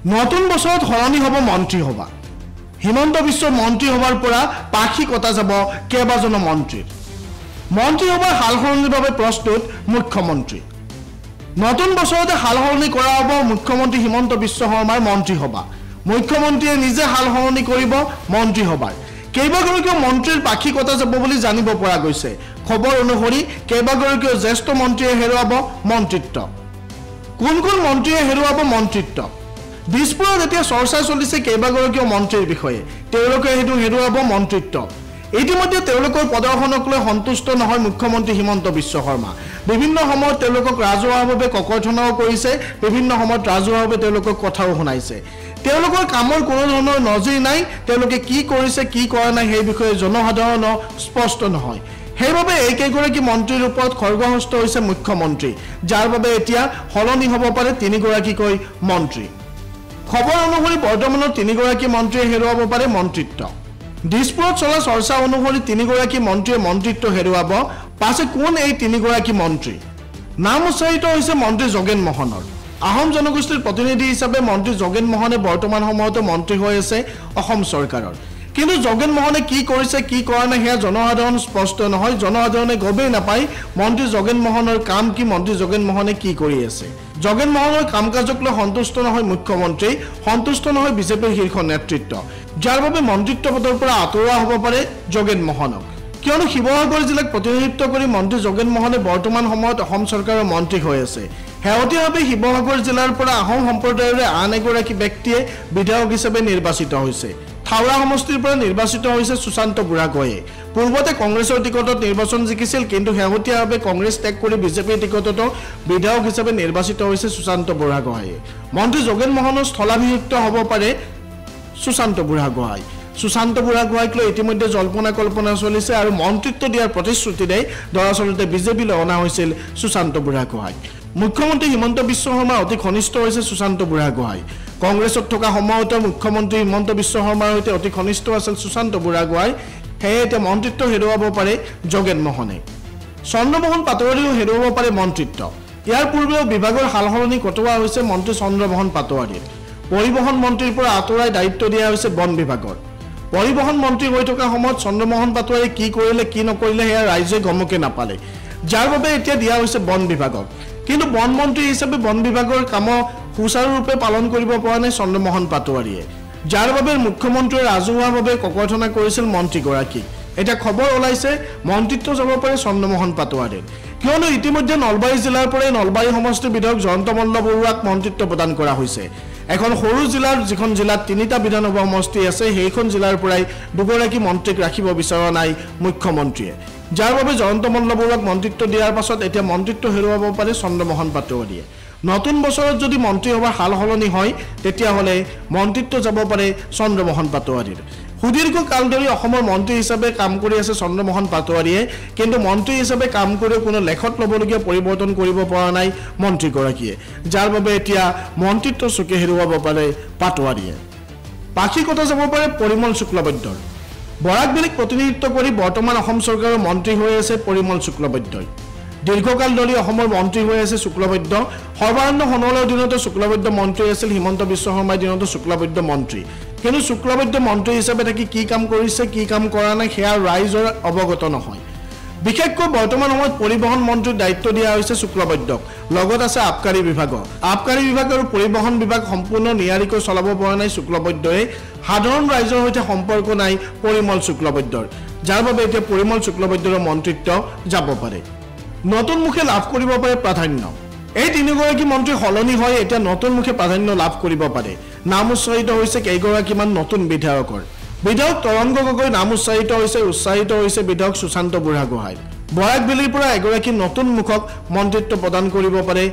নতুন বছৰত সলনি হ'ব মন্ত্ৰীসভা। হিমন্ত বিশ্বৰ মন্ত্ৰীসভাৰ পৰা পাখি কটা যাব কেইবাজনো মন্ত্ৰীৰ। মন্ত্ৰীসভাৰ সালসলনিৰ বাবে প্ৰস্তুত মুখ্যমন্ত্ৰী। নতুন বছৰতে সালসলনি কৰা হ'ব মুখ্যমন্ত্ৰী হিমন্ত বিশ্ব শৰ্মাৰ মন্ত্ৰীসভা। মুখ্যমন্ত্ৰীয়ে নিজে সালসলনি কৰিব মন্ত্ৰীসভাৰ। কেইবাগৰাকীও মন্ত্ৰীৰ পাখি কটা যাব বুলি জানিব পৰা গৈছে। খবৰ অনুসৰি কেইবাগৰাকীও জ্যেষ্ঠ মন্ত্ৰীয়ে হেৰুৱাব মন্ত্ৰিত্ব। কোন কোন মন্ত্ৰীয়ে হেৰুৱাব মন্ত্ৰিত্ব? দিছপুৰত এতিয়া চৰ্চা চলিছে কেইবাগৰাকীও মন্ত্ৰীৰ বিষয়ে। তেওঁলোকে হেৰুৱাব মন্ত্ৰিত্ব। ইতিমধ্যে তেওঁলোকৰ প্ৰদৰ্শনক লৈ সন্তুষ্ট নহয় মুখ্যমন্ত্ৰী হিমন্ত বিশ্ব শৰ্মা। বিভিন্ন সময়ত তেওঁলোকক ৰাজহুৱাভাৱে ককৰ্থনাও কৰিছে, বিভিন্ন সময়ত ৰাজহুৱাভাৱে তেওঁলোকক কথাও শুনাইছে। তেওঁলোকৰ কামৰ কোনো ধৰণৰ নজিৰ নাই। তেওঁলোকে কি কৰিছে কি কৰা নাই সেই বিষয়ে জনসাধাৰণৰ স্পষ্ট নহয়। সেইবাবে এইকেইগৰাকী মন্ত্ৰীৰ ওপৰত খৰ্গহস্ত হৈছে মুখ্যমন্ত্ৰী, যাৰ বাবে এতিয়া সলনি হ'ব পাৰে তিনিগৰাকীকৈ মন্ত্ৰী। খবৰ অনুসৰি বৰ্তমানৰ তিনিগৰাকী মন্ত্ৰীয়ে হেৰুৱাব পাৰে মন্ত্ৰিত্ব। দিছপুৰত চলা চৰ্চা অনুসৰি তিনিগৰাকী মন্ত্ৰীয়ে মন্ত্ৰিত্ব হেৰুৱাব। পাছে কোন এই তিনিগৰাকী মন্ত্ৰী? নাম উচ্চাৰিত হৈছে মন্ত্ৰী যোগেন মহনৰ। আহোম জনগোষ্ঠীৰ প্ৰতিনিধি হিচাপে মন্ত্ৰী যোগেন মহনে বৰ্তমান সময়তো মন্ত্ৰী হৈ আছে অসম চৰকাৰৰ। কিন্তু যোগেন মহনে কি কৰিছে কি কৰা নাই সেয়া জনসাধাৰণ স্পষ্ট নহয়। জনসাধাৰণে গমেই নাপায় মন্ত্ৰী যোগেন মহনৰ কাম কি, মন্ত্ৰী যোগেন মহনে কি কৰি আছে। যোগেন মহনৰ কাম কাজক লৈ সন্তুষ্ট নহয় মুখ্যমন্ত্ৰী, সন্তুষ্ট নহয় বিজেপিৰ শীৰ্ষ নেতৃত্ব, যাৰ বাবে মন্ত্ৰিত্ব পদৰ পৰা আঁতৰোৱা হ'ব পাৰে যোগেন মহনক। কিয়নো শিৱসাগৰ জিলাক প্ৰতিনিধিত্ব কৰি মন্ত্ৰী যোগেন মহনে বৰ্তমান সময়ত অসম চৰকাৰৰ মন্ত্ৰী হৈ আছে। শেহতীয়াভাৱে শিৱসাগৰ জিলাৰ পৰা আহোম সম্প্ৰদায়ৰে আন এগৰাকী ব্যক্তিয়ে বিধায়ক হিচাপে নিৰ্বাচিত হৈছে। থাওৰা সমষ্টিৰ পৰা নিৰ্বাচিত হৈছে সুশান্ত বুঢ়াগোহাঁয়ে। পূৰ্বতে কংগ্ৰেছৰ টিকটত নিৰ্বাচন জিকিছিল, কিন্তু শেহতীয়াভাৱে কংগ্ৰেছ ত্যাগ কৰি বিজেপিৰ টিকটতো বিধায়ক হিচাপে নিৰ্বাচিত হৈছে সুশান্ত বুঢ়াগোহাঁয়ে। মন্ত্ৰী যোগেন মহনৰ স্থলাভিষিক্ত হ'ব পাৰে সুশান্ত বুঢ়াগোহাঁই। সুশান্ত বুঢ়াগোহাঁইক লৈ ইতিমধ্যে জল্পনা কল্পনা চলিছে আৰু মন্ত্ৰিত্ব দিয়াৰ প্ৰতিশ্ৰুতিৰে দৰাচলতে বিজেপিলৈ অনা হৈছিল সুশান্ত বুঢ়াগোহাঁইক। মুখ্যমন্ত্ৰী হিমন্ত বিশ্ব শৰ্মা অতি ঘনিষ্ঠ হৈছে সুশান্ত বুঢ়াগোহাঁই। কংগ্ৰেছত থকা সময়তে মুখ্যমন্ত্ৰী হিমন্ত বিশ্ব শৰ্মাৰ সৈতে অতি ঘনিষ্ঠ আছিল সুশান্ত বুঢ়াগোহাঁই। সেয়ে এতিয়া মন্ত্ৰিত্ব হেৰুৱাব পাৰে যোগেন মহনে। চন্দ্ৰমোহন পাটোৱাৰীও হেৰুৱাব পাৰে মন্ত্ৰিত্ব। ইয়াৰ পূৰ্বেও বিভাগৰ সালসলনি ঘটোৱা হৈছে মন্ত্ৰী চন্দ্ৰমোহন পাটোৱাৰীৰ। পৰিবহণ মন্ত্ৰীৰ পৰা আঁতৰাই দায়িত্ব দিয়া হৈছে বন বিভাগৰ। পৰিবহণ মন্ত্ৰী হৈ থকা সময়ত চন্দ্ৰমোহন পাটোৱাৰী কি কৰিলে কি নকৰিলে সেয়া ৰাইজে গমকে নাপালে, যাৰ বাবে এতিয়া দিয়া হৈছে বন বিভাগক। কিন্তু বন মন্ত্ৰী হিচাপে বন বিভাগৰ কাম সুচাৰুৰূপে পালন কৰিব পৰা নাই চন্দ্ৰমোহন পাটোৱাৰীয়ে, যাৰ বাবে মুখ্যমন্ত্ৰীয়ে ৰাজহুৱাভাৱে ককৰ্থনা কৰিছিল মন্ত্ৰীগৰাকীক। এতিয়া খবৰ ওলাইছে মন্ত্ৰিত্ব যাব পাৰে চন্দ্ৰমোহন পাটোৱাৰীৰ। কিয়নো ইতিমধ্যে নলবাৰী জিলাৰ পৰাই নলবাৰী সমষ্টিৰ বিধায়ক জয়ন্ত মল্ল বৰুৱাক মন্ত্ৰিত্ব প্ৰদান কৰা হৈছে। এখন সৰু জিলাৰ যিখন জিলাত তিনিটা বিধানসভা সমষ্টি আছে, সেইখন জিলাৰ পৰাই দুগৰাকী মন্ত্ৰীক ৰাখিব বিচৰা নাই মুখ্যমন্ত্ৰীয়ে, যাৰ বাবে জয়ন্ত মল্ল বৰুৱাক মন্ত্ৰিত্ব দিয়াৰ পাছত এতিয়া মন্ত্ৰিত্ব হেৰুৱাব পাৰে চন্দ্ৰমোহন পাটোৱাৰীয়ে। নতুন বছৰত যদি মন্ত্ৰীসভাৰ সালসলনি হয় তেতিয়াহ'লে মন্ত্ৰিত্ব যাব পাৰে চন্দ্ৰমোহন পাটোৱাৰীৰ। সুদীৰ্ঘ কাল ধৰি অসমৰ মন্ত্ৰী হিচাপে কাম কৰি আছে চন্দ্ৰমোহন পাটোৱাৰীয়ে, কিন্তু মন্ত্ৰী হিচাপে কাম কৰিও কোনো লেখত ল'বলগীয়া পৰিৱৰ্তন কৰিব পৰা নাই মন্ত্ৰীগৰাকীয়ে, যাৰ বাবে এতিয়া মন্ত্ৰিত্ব চুকে হেৰুৱাব পাৰে পাটোৱাৰীয়ে। পাখি কটা যাব পাৰে পৰিমল শুক্লবৈদ্যৰ। বৰাক ভেলীক প্ৰতিনিধিত্ব কৰি বৰ্তমান অসম চৰকাৰৰ মন্ত্ৰী হৈ আছে পৰিমল শুক্লবৈদ্যই। দীৰ্ঘকাল ধৰি অসমৰ মন্ত্ৰী হৈ আছে শুক্লবৈদ্য। সৰ্বানন্দ সোণোৱালৰ দিনতো শুক্লবৈদ্য মন্ত্ৰী আছিল, হিমন্ত বিশ্ব শৰ্মাৰ দিনতো শুক্লবৈদ্য মন্ত্ৰী। কিন্তু শুক্লবৈদ্য মন্ত্ৰী হিচাপে থাকি কি কাম কৰিছে কি কাম কৰা নাই সেয়া ৰাইজৰ অৱগত নহয়। বিশেষকৈ বৰ্তমান সময়ত পৰিবহণ মন্ত্ৰীৰ দায়িত্ব দিয়া হৈছে শুক্লবৈদ্যক। লগত আছে আবকাৰী বিভাগৰ। আবকাৰী বিভাগ আৰু পৰিবহণ বিভাগ সম্পূৰ্ণ নিয়াৰিকৈ চলাব পৰা নাই শুক্লবৈদ্যই। সাধাৰণ ৰাইজৰ সৈতে সম্পৰ্ক নাই পৰিমল শুক্লবৈদ্যৰ, যাৰ বাবে এতিয়া পৰিমল শুক্লবৈদ্যৰ মন্ত্ৰিত্ব যাব পাৰে। নতুন মুখে লাভ কৰিব পাৰে প্ৰাধান্য। এই তিনিগৰাকী মন্ত্ৰী সলনি হৈ এতিয়া নতুন মুখে প্ৰাধান্য লাভ কৰিব পাৰে। নাম উচ্চাৰিত হৈছে কেইগৰাকীমান নতুন বিধায়কৰ। বিধায়ক তৰংগ গগৈ নাম উচ্চাৰিত হৈছে বিধায়ক সুশান্ত বুঢ়াগোহাঁই। বৰাক ভেলীৰ পৰা এগৰাকী নতুন মুখক মন্ত্ৰিত্ব প্ৰদান কৰিব পাৰে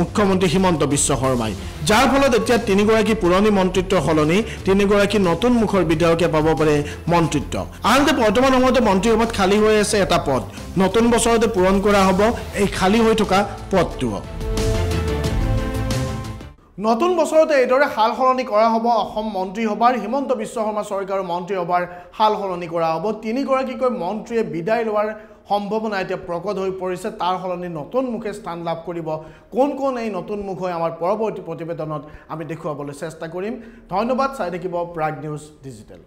মুখ্যমন্ত্ৰী হিমন্ত বিশ্ব শৰ্মাই, যাৰ ফলত এতিয়া তিনিগৰাকী পুৰণি মন্ত্ৰিত্বৰ সলনি তিনিগৰাকী নতুন মুখৰ বিধায়কে পাব পাৰে মন্ত্ৰিত্ব। আনহাতে বৰ্তমান সময়তে মন্ত্ৰীসভাত খালী হৈ আছে এটা পদ। নতুন বছৰতে পূৰণ কৰা হ'ব এই খালী হৈ থকা পদটোও। নতুন বছৰতে এইদৰে সাল সলনি কৰা হ'ব অসম মন্ত্ৰীসভাৰ। হিমন্ত বিশ্ব শৰ্মা চৰকাৰৰ মন্ত্ৰীসভাৰ সাল সলনি কৰা হ'ব। তিনিগৰাকীকৈ মন্ত্ৰীয়ে বিদায় লোৱাৰ সম্ভাৱনা এতিয়া প্ৰকট হৈ পৰিছে তাৰ সলনি নতুন মুখে স্থান লাভ কৰিব কোন কোন এই নতুন মুখ হৈ আমাৰ পৰৱৰ্তী প্ৰতিবেদনত আমি দেখুৱাবলৈ চেষ্টা কৰিম ধন্যবাদ চাই থাকিব প্ৰাগ নিউজ ডিজিটেল